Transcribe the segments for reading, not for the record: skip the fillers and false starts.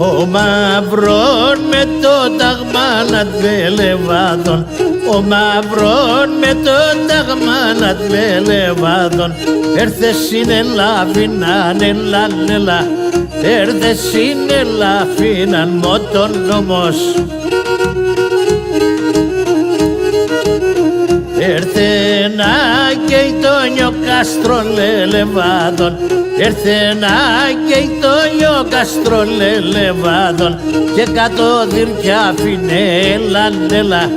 Ο μαυρόν με το ταγμάνατ βελεβάδων, ο μαυρόν με το ταγμάνατ βελεβάδων, έρθε συνελάβιναν ελάλελα, έρθε συνελάβιναν μότον νομός. Έρθε να καίει το νιοκάστρο λελεβάδων, έρθε να καίει το νιοκάστρο λελεβάδων, και κάτω θύρκια φινέ λανέλα,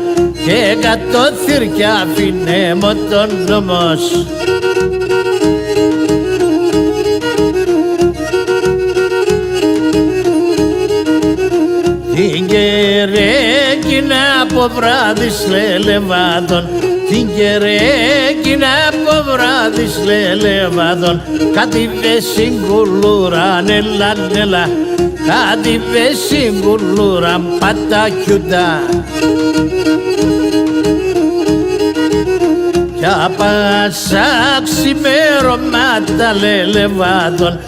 και κάτω θύρκια φινέ μότον νομός. Την κερέκινα από βράδυς λελεβάδων, την κερέκινα από βράδυς λελεβάδων, κάτι βεσιγκουλούραν ελανέλα, κάτι βεσιγκουλούραν πατακιούτα. Κι απάσα ξημέρωματα λελεβάδων,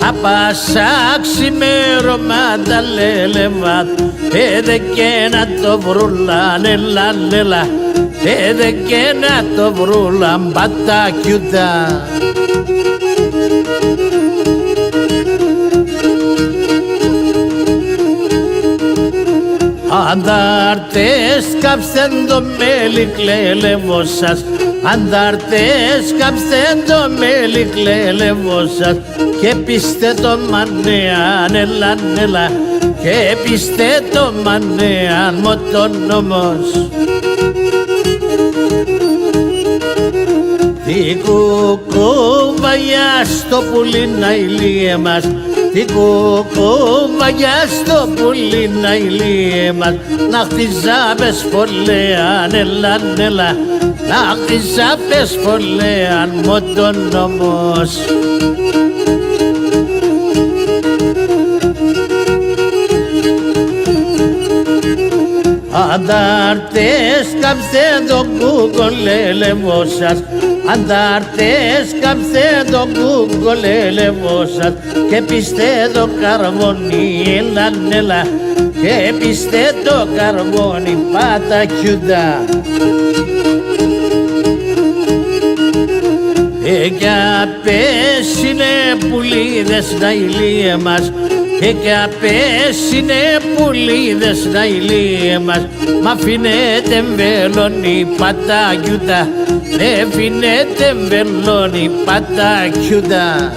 απάσα ξημέρωματα λελεβάδων, έδε και να το βρούλαν ελανέλα, έδε και να το βρούλαν πατακιούτα. Αντάρτες κάψεν το μέλι κλέλευο σας, αντάρτες κάψεν το μέλι κλέλευο σας, και πιστε το μανέαν ελανέλα, και πιστε το μανέαν μότον νομός. Τι κουκούβαγιά στο πουλί να ηλίε μας, τι κουκούβαγιά στο πουλί να ηλίε μας, να χτιζάπες φωλέαν ελανέλα, να χτιζάπες φωλέαν μότον νομός. Αντάρτες κάψτε το κουκολέλευο σας, αντάρτες κάψτε το κουκολέλευο σας, και πιστε το καρβόνι ελανέλα, και πιστε το καρβόνι πατακιούτα. Κι απέσινε πουλίδες να ηλίε μας, και απέσινε πουλίδες να ηλίε μας, μ' αφήνετε βελόνι πατακιούτα, με αφήνετε βελόνι πατακιούτα.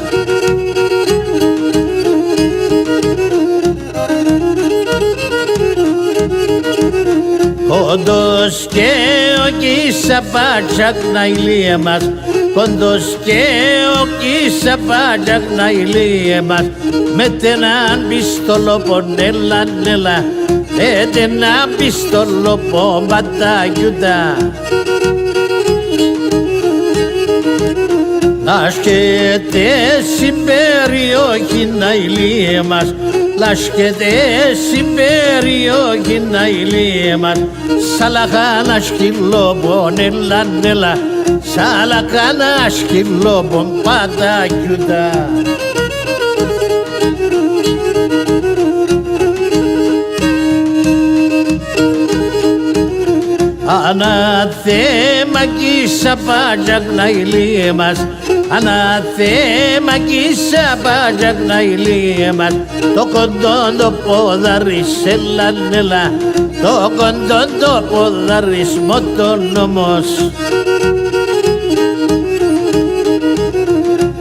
Κοντός και ο κισαπάτσακ να ηλίε μας, κοντός και ο κισαπάτσακ να ηλίε μας, με τενάν πιστολοπον ελανέλα, με τενάν πιστολοπον πατακιούτα. Λάσκεται στην περιοχή να ηλίε μας, λάσκεται στην περιοχή να ηλίε μας, σαλαχάνα σκυλόπον ελανέλα, σαλαχάνα σκυλόπον πατακιούτα. Αναθέμα κι σαπάτζακ να ηλίε μας, αναθέμα κι σαπάτζακ να ηλίε μας, το κοντόν το πόδαρις ελανέλα, το κοντόν το πόδαρις μότον νομός.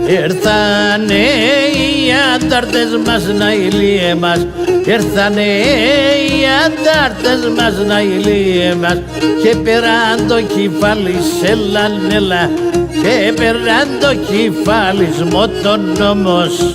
Ήρθανε οι αντάρτες μας να ηλίε μας, ήρθανε οι αντάρτες μας να ηλίε μας, και πέραν το κεφάλι σε λανέλα, και πέραν το κεφάλι μότον νομός.